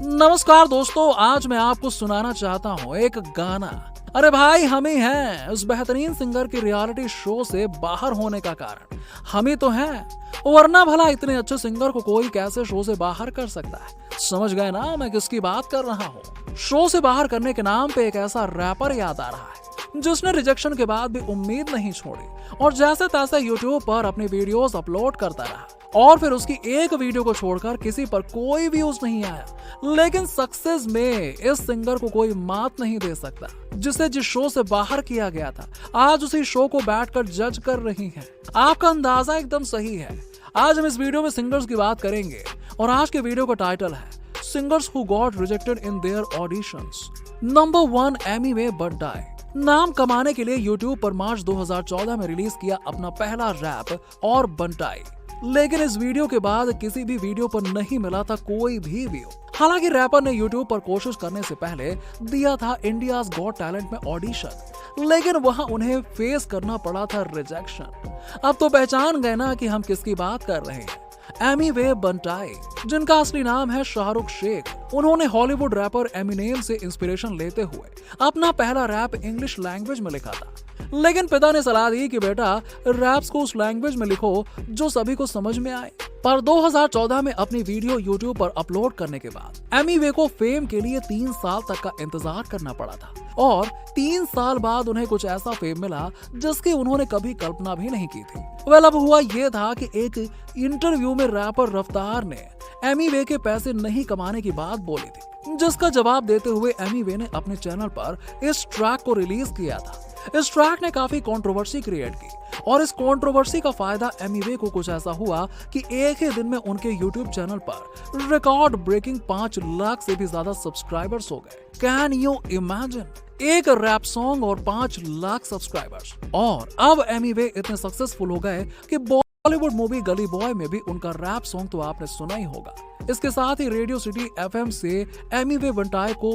नमस्कार दोस्तों, आज मैं आपको सुनाना चाहता हूँ एक गाना। अरे भाई, हम ही हैं उस बेहतरीन सिंगर के रियलिटी शो से बाहर होने का कारण। हम ही तो हैं, वरना भला इतने अच्छे सिंगर को कोई कैसे शो से बाहर कर सकता है। समझ गए ना मैं किसकी बात कर रहा हूँ। शो से बाहर करने के नाम पे एक ऐसा रैपर याद आ रहा है जिसने रिजेक्शन के बाद भी उम्मीद नहीं छोड़ी और जैसे तैसे यूट्यूब पर अपनी वीडियोस अपलोड करता रहा और फिर उसकी एक वीडियो को छोड़कर किसी पर कोई व्यूज नहीं आया। लेकिन सक्सेस में इस सिंगर को कोई मात नहीं दे सकता जिसे जिस शो से बाहर किया गया था आज उसी शो को बैठकर जज कर रही हैं। आपका अंदाजा एकदम सही है। आज हम इस वीडियो में सिंगर्स की बात करेंगे और आज के वीडियो का टाइटल है singers who got rejected in their auditions. Number 1, Amy वे बंटाई। नाम कमाने के लिए यूट्यूब पर मार्च 2014 में रिलीज किया अपना पहला रैप और बंटाई, लेकिन इस वीडियो के बाद किसी भी वीडियो पर नहीं मिला था कोई भी व्यू। हालांकि रैपर ने यूट्यूब पर कोशिश करने से पहले दिया था इंडियाज गॉट टैलेंट में ऑडिशन, लेकिन वहां उन्हें फेस करना पड़ा था रिजेक्शन। अब तो पहचान गए ना कि हम किसकी बात कर रहे हैं। एमी वे बंटाई, जिनका असली नाम है शाहरुख शेख। उन्होंने हॉलीवुड रैपर एमिनेम से इंस्पिरेशन लेते हुए अपना पहला रैप इंग्लिश लैंग्वेज में लिखा था, लेकिन पिता ने सलाह दी कि बेटा रैप्स को उस लैंग्वेज में लिखो जो सभी को समझ में आए। पर 2014 में अपनी वीडियो यूट्यूब पर अपलोड करने के बाद एमी वे को फेम के लिए 3 साल तक का इंतजार करना पड़ा था और 3 साल बाद उन्हें कुछ ऐसा फेम मिला जिसकी उन्होंने कभी कल्पना भी नहीं की थी। अब हुआ ये था कि एक इंटरव्यू में रैपर रफ्तार ने एमी वे के पैसे नहीं कमाने की बात बोली थी, जिसका जवाब देते हुए एमी वे ने अपने चैनल पर इस ट्रैक को रिलीज किया था। इस ट्रैक ने काफी कंट्रोवर्सी क्रिएट की और इस कंट्रोवर्सी का फायदा एमी वे को कुछ ऐसा हुआ कि एक ही दिन में उनके यूट्यूब चैनल पर रिकॉर्ड ब्रेकिंग 5 लाख से भी ज्यादा सब्सक्राइबर्स हो गए। कैन यू इमेजिन, एक रैप सॉन्ग और 5 लाख सब्सक्राइबर्स। और अब एमी वे इतने सक्सेसफुल हो गए कि बॉलीवुड मूवी गली बॉय में भी उनका रैप सॉन्ग तो आपने सुना ही होगा। इसके साथ ही रेडियो सिटी एफएम से एमी वे बंटाई को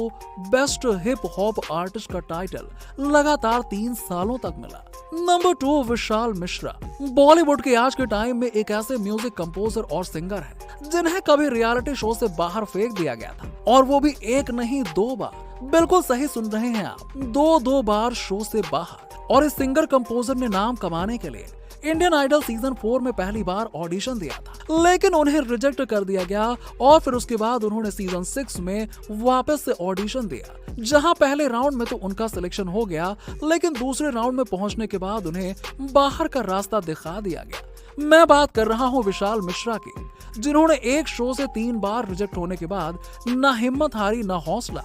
बेस्ट हिप हॉप आर्टिस्ट का टाइटल लगातार 3 सालों तक मिला। नंबर 2, विशाल मिश्रा। बॉलीवुड के आज के टाइम में एक ऐसे म्यूजिक कंपोजर और सिंगर हैं जिन्हें कभी रियलिटी शो से बाहर फेंक दिया गया था, और वो भी एक नहीं 2 बार। बिल्कुल सही सुन रहे हैं आप, 2 बार शो से बाहर। और इस सिंगर कंपोजर ने नाम कमाने के लिए इंडियन आइडल सीजन 4 में पहली बार ऑडिशन दिया था, लेकिन उन्हें रिजेक्ट कर दिया गया और फिर उसके बाद उन्होंने सीजन 6 में वापस से ऑडिशन दिया, जहां पहले राउंड में तो उनका सिलेक्शन हो गया, लेकिन दूसरे राउंड में पहुंचने के बाद उन्हें बाहर का रास्ता दिखा दिया गया। मैं बात कर रहा हूं विशाल मिश्रा की, जिन्होंने एक शो से 3 बार रिजेक्ट होने के बाद ना हिम्मत हारी ना हौसला।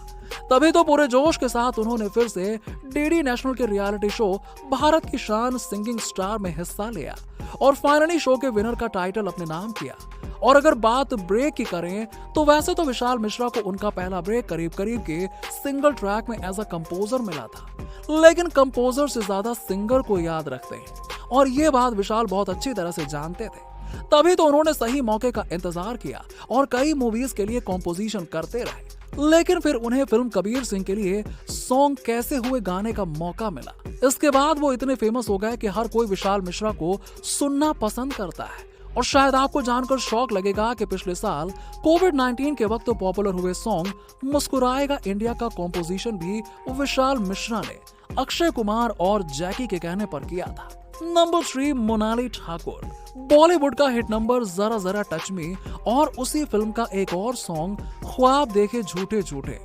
तभी तो पूरे जोश के साथ उन्होंने फिर से डीडी नेशनल के रियलिटी शो भारत की शान सिंगिंग स्टार में हिस्सा लिया और फाइनली शो के विनर का टाइटल अपने नाम किया। और अगर बात ब्रेक की करें तो वैसे तो विशाल मिश्रा को उनका पहला ब्रेक करीब के सिंगल ट्रैक में एज अ कंपोजर मिला था, लेकिन कंपोजर से ज्यादा सिंगर को याद रखते हैं और ये बात विशाल बहुत अच्छी तरह से जानते थे। तभी तो उन्होंने सही मौके का इंतजार किया और कई मूवीज के लिए कॉम्पोजिशन करते रहे, लेकिन फिर उन्हें फिल्म कबीर सिंह के लिए सॉन्ग कैसे हुए गाने का मौका मिला। इसके बाद वो इतने फेमस हो गए कि हर कोई विशाल मिश्रा को सुनना पसंद करता है। और शायद आपको जानकर शौक लगेगा कि पिछले साल कोविड-19 के वक्त पॉपुलर हुए सॉन्ग मुस्कुराएगा इंडिया का कॉम्पोजिशन भी विशाल मिश्रा ने अक्षय कुमार और जैकी के कहने पर किया था। नंबर 3, मोनाली ठाकुर। बॉलीवुड का हिट नंबर जरा जरा टच मी और उसी फिल्म का एक और सॉन्ग ख्वाब देखे झूठे झूठे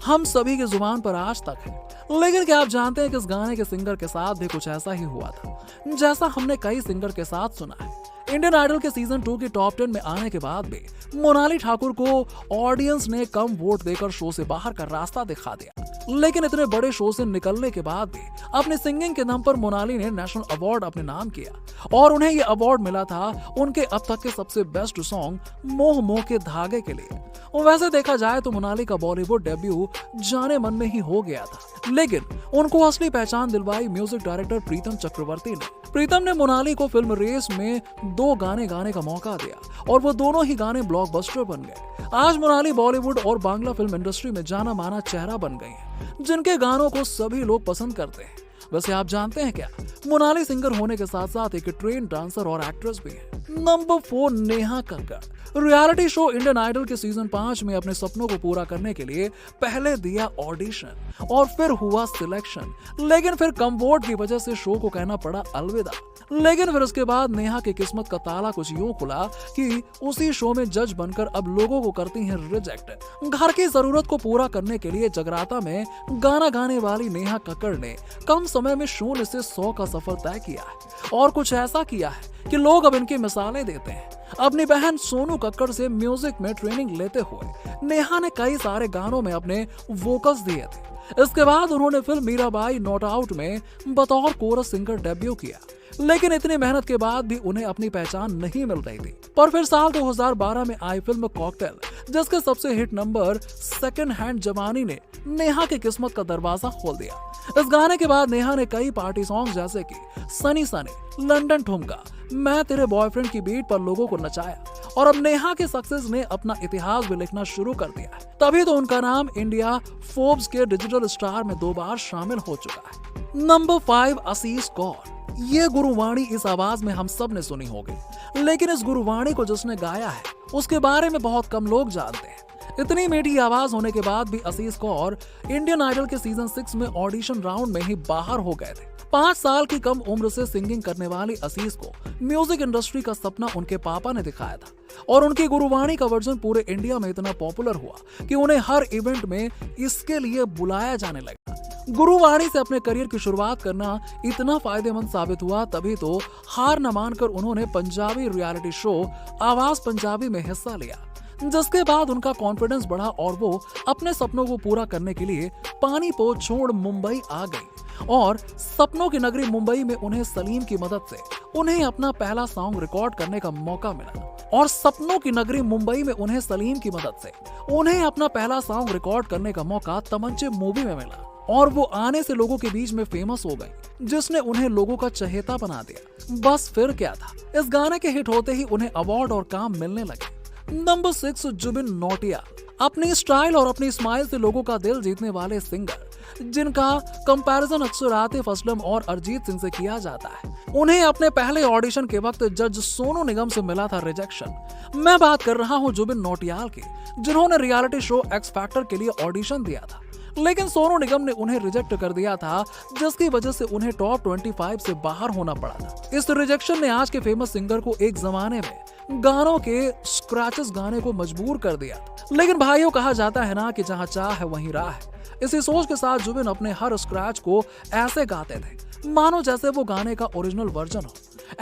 हम सभी के जुबान पर आज तक है। लेकिन क्या आप जानते हैं कि इस गाने के सिंगर के साथ भी कुछ ऐसा ही हुआ था जैसा हमने कई सिंगर के साथ सुना है। इंडियन आइडल के सीजन 2 की टॉप 10 में आने के बाद भी मोनाली ठाकुर को ऑडियंस ने कम वोट देकर शो से बाहर का रास्ता दिखा दिया, लेकिन इतने बड़े शो से निकलने के बाद भी अपने सिंगिंग के दम पर मोनाली ने नेशनल अवार्ड अपने नाम किया और उन्हें ये अवार्ड मिला था उनके अब तक के सबसे बेस्ट सॉन्ग मोह मोह के धागे के लिए। वैसे देखा जाए तो मोनाली का बॉलीवुड डेब्यू जाने मन में ही हो गया था, लेकिन उनको असली पहचान दिलवाई म्यूजिक डायरेक्टर प्रीतम चक्रवर्ती ने। प्रीतम ने मोनाली को फिल्म रेस में 2 गाने गाने का मौका दिया और वो दोनों ही गाने ब्लॉकबस्टर बन गए। आज मोनाली बॉलीवुड और बांग्ला फिल्म इंडस्ट्री में जाना माना चेहरा बन गई हैं, जिनके गानों को सभी लोग पसंद करते हैं। वैसे आप जानते हैं क्या, मोनाली सिंगर होने के साथ साथ एक ट्रेन डांसर और एक्ट्रेस भी है। Number 4, Neha Kakkar. Reality show Indian Idol के सीजन 5 में अपने सपनों को पूरा करने के लिए पहले दिया ऑडिशन और फिर हुआ सिलेक्शन, लेकिन फिर कम वोट की वजह से शो को कहना पड़ा अलविदा। लेकिन फिर उसके बाद नेहा की किस्मत का ताला कुछ यूं खुला कि उसी शो में जज बनकर अब लोगों को करती हैं रिजेक्ट। घर की जरूरत को पूरा करने के लिए जगराता में गाना गाने वाली नेहा कक्कड़ ने कम समय में 0 से 100 का सफर तय किया है और कुछ ऐसा किया है कि लोग अब इनकी मिसालें देते हैं। अपनी बहन सोनू कक्कड़ से म्यूजिक में ट्रेनिंग लेते हुए नेहा ने कई सारे गानों में अपने वोकल्स दिए थे। इसके बाद उन्होंने फिल्म मीराबाई नॉट आउट में बतौर कोरस सिंगर डेब्यू किया, लेकिन इतनी मेहनत के बाद भी उन्हें अपनी पहचान नहीं मिल रही थी। पर फिर साल 2012 में आई फिल्म कॉकटेल, जिसके सबसे हिट नंबर सेकंड हैंड जवानी ने नेहा की किस्मत का दरवाजा खोल दिया। इस गाने के बाद नेहा ने कई पार्टी सॉन्ग जैसे कि सनी सनी, लंदन ठुमका, मैं तेरे बॉयफ्रेंड की बीट पर लोगों को नचाया और अब नेहा के सक्सेस ने अपना इतिहास भी लिखना शुरू कर दिया। तभी तो उनका नाम इंडिया फोर्ब्स के डिजिटल स्टार में 2 बार शामिल हो चुका है। नंबर 5, आशीष कौर। ये गुरुवाणी इस आवाज में हम सब ने सुनी होगी, लेकिन इस गुरुवाणी को जिसने गाया है उसके बारे में बहुत कम लोग जानते हैं। इतनी मीठी आवाज होने के बाद भी आशीष कौर इंडियन आइडल के सीजन 6 में ऑडिशन राउंड में ही बाहर हो गए थे। 5 साल की कम उम्र से सिंगिंग करने वाली आशीष को म्यूजिक इंडस्ट्री का सपना उनके पापा ने दिखाया था और उनकी गुरुवाणी का वर्जन पूरे इंडिया में इतना पॉपुलर हुआ कि उन्हें हर इवेंट में इसके लिए बुलाया जाने लगा। गुरुवाणी से अपने करियर की शुरुआत करना इतना फायदेमंद साबित हुआ, तभी तो हार न मानकर उन्होंने पंजाबी रियलिटी शो आवाज पंजाबी में हिस्सा लिया, जिसके बाद उनका कॉन्फिडेंस बढ़ा और वो अपने सपनों को पूरा करने के लिए पानीपत छोड़ मुंबई आ गई और सपनों की नगरी मुंबई में उन्हें सलीम की मदद से उन्हें अपना पहला सॉन्ग रिकॉर्ड करने का मौका मिला। और सपनों की नगरी मुंबई में उन्हें सलीम की मदद से उन्हें अपना पहला सॉन्ग रिकॉर्ड करने का मौका तमंचे मूवी में मिला और वो आने से लोगों के बीच में फेमस हो गई, जिसने उन्हें लोगों का चहेता बना दिया। बस फिर क्या था, इस गाने के हिट होते ही उन्हें अवार्ड और काम मिलने लगे। नंबर 6, जुबिन नौटियाल। अपनी स्टाइल और अपनी स्माइल से लोगों का दिल जीतने वाले सिंगर, जिनका कंपैरिजन अक्सर आतिफ असलम और अरिजीत सिंह से किया जाता है, उन्हें अपने पहले ऑडिशन के वक्त जज सोनू निगम से मिला था रिजेक्शन। मैं बात कर रहा हूं जुबिन नौटियाल की, जिन्होंने रियलिटी शो एक्स फैक्टर के लिए ऑडिशन दिया था, लेकिन सोनू निगम ने उन्हें रिजेक्ट कर दिया था, जिसकी वजह से उन्हें टॉप 25 से बाहर होना पड़ा था। इस रिजेक्शन ने आज के फेमस सिंगर को एक जमाने में गानों के स्क्रैचेस गाने को मजबूर कर दिया। लेकिन भाइयों, कहा जाता है ना कि जहां चाह है वहीं राह है। इसी सोच के साथ जुबिन अपने हर स्क्रैच को ऐसे गाते थे मानो जैसे वो गाने का ओरिजिनल वर्जन हो।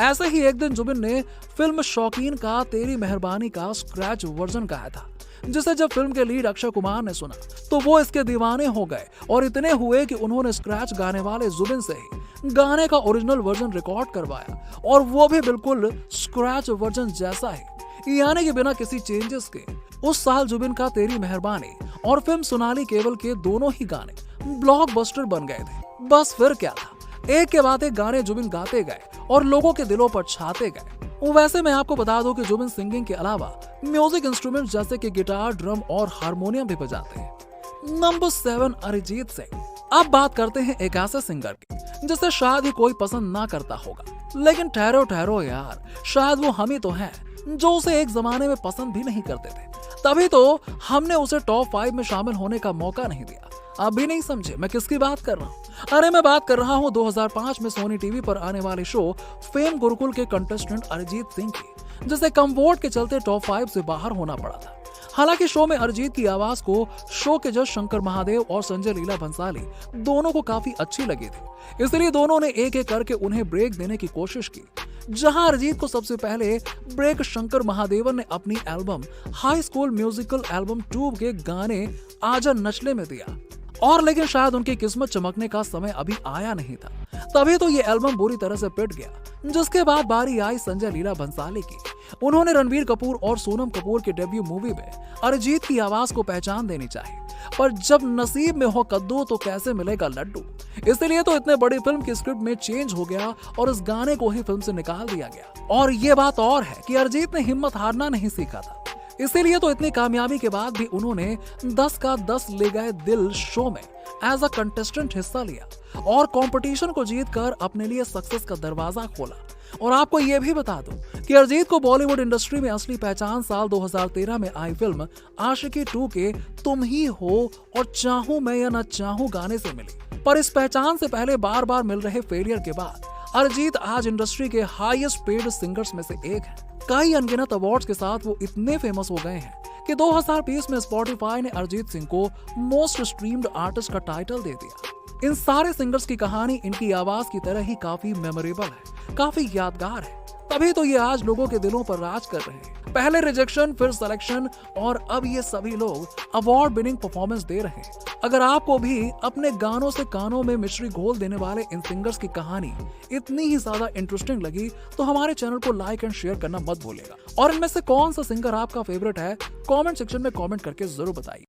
ऐसे ही एक दिन जुबिन ने फिल्म शौकीन का तेरी मेहरबानी का स्क्रैच वर्जन गाया था, जिसे जब फिल्म के लीड अक्षय कुमार ने सुना तो वो इसके दीवाने हो गए और इतने हुए कि उन्होंने स्क्रैच गाने वाले जुबिन से ही गाने का ओरिजिनल वर्जन रिकॉर्ड करवाया, और वो भी बिल्कुल स्क्रैच वर्जन जैसा ही, यानी कि बिना किसी चेंजेस के। उस साल जुबिन का तेरी मेहरबानी और फिल्म सोनाली केवल के दोनों ही गाने ब्लॉकबस्टर बन गए थे। बस फिर क्या था, एक के बाद एक गाने जुबिन गाते गए और लोगों के दिलों पर छाते गए। वैसे मैं आपको बता दूं कि जुबिन सिंगिंग के अलावा म्यूजिक इंस्ट्रूमेंट जैसे कि गिटार, ड्रम और हारमोनियम भी बजाते हैं। नंबर 7, अरिजीत सिंह। अब बात करते हैं एक ऐसे सिंगर की जिसे शायद ही कोई पसंद ना करता होगा, लेकिन ठहरो ठहरो यार, शायद वो हम ही तो हैं जो उसे एक जमाने में पसंद भी नहीं करते थे। तभी तो हमने उसे टॉप 5 में शामिल होने का मौका नहीं दिया। आप भी नहीं समझे मैं किसकी बात कर रहा हूँ? अरे मैं बात कर रहा हूँ 2005 में सोनी टीवी पर आने वाले शो फेम गुरुकुल के कंटेस्टेंट अरिजीत सिंह की, जिसे कम वोट के चलते टॉप 5 से बाहर होना पड़ा था। हालांकि शो में अरिजीत की आवाज को शो के जज शंकर महादेव और संजय लीला भंसाली दोनों को काफी अच्छी लगी थी, इसलिए दोनों ने एक एक करके उन्हें ब्रेक देने की कोशिश की। जहां अरिजीत को सबसे पहले ब्रेक शंकर महादेवन ने अपनी album high school musical album 2 के गाने आजा नचले में दिया, और लेकिन शायद उनकी किस्मत चमकने का समय अभी आया नहीं था। तभी तो ये एल्बम बुरी तरह से पिट गया, जिसके बाद बारी आई संजय लीला भंसाली की। उन्होंने रणबीर कपूर और सोनम कपूर के डेब्यू मूवी में अरिजीत की आवाज को पहचान देनी चाहिए, पर जब नसीब में हो कद्दू तो कैसे मिलेगा लड्डू। इसलिए तो इतने बड़ी फिल्म की स्क्रिप्ट में चेंज हो गया और इस गाने को ही फिल्म से निकाल दिया गया। और ये बात और है कि अरिजीत ने हिम्मत हारना नहीं सीखा था, इसीलिए तो इतनी कामयाबी के बाद भी उन्होंने 10 का 10 ले गए दिल शो में एज अ कंटेस्टेंट हिस्सा लिया और कंपटीशन को जीतकर अपने लिए सक्सेस का दरवाजा खोला। और आपको ये भी बता दूं कि अरिजीत को बॉलीवुड इंडस्ट्री में असली पहचान साल 2013 में आई फिल्म आशिकी 2 के तुम ही हो और चाहूं मैं या न चाहूं गाने से मिली। पर इस पहचान से पहले बार बार मिल रहे फेलियर के बाद अरिजीत आज इंडस्ट्री के हाईएस्ट पेड सिंगर्स में से एक है। कई अनगिनत अवार्ड्स के साथ वो इतने फेमस हो गए हैं कि 2020 में स्पॉटिफाई ने अरिजीत सिंह को मोस्ट स्ट्रीम्ड आर्टिस्ट का टाइटल दे दिया। इन सारे सिंगर्स की कहानी इनकी आवाज की तरह ही काफी मेमोरेबल है, काफी यादगार है, तभी तो ये आज लोगों के दिलों पर राज कर रहे हैं। पहले रिजेक्शन, फिर सिलेक्शन और अब ये सभी लोग अवार्ड विनिंग परफॉर्मेंस दे रहे हैं। अगर आपको भी अपने गानों से कानों में मिश्री घोल देने वाले इन सिंगर्स की कहानी इतनी ही ज्यादा इंटरेस्टिंग लगी तो हमारे चैनल को लाइक एंड शेयर करना मत भूलिएगा। और इनमें से कौन सा सिंगर आपका फेवरेट है, कमेंट सेक्शन में कमेंट करके जरूर बताइए।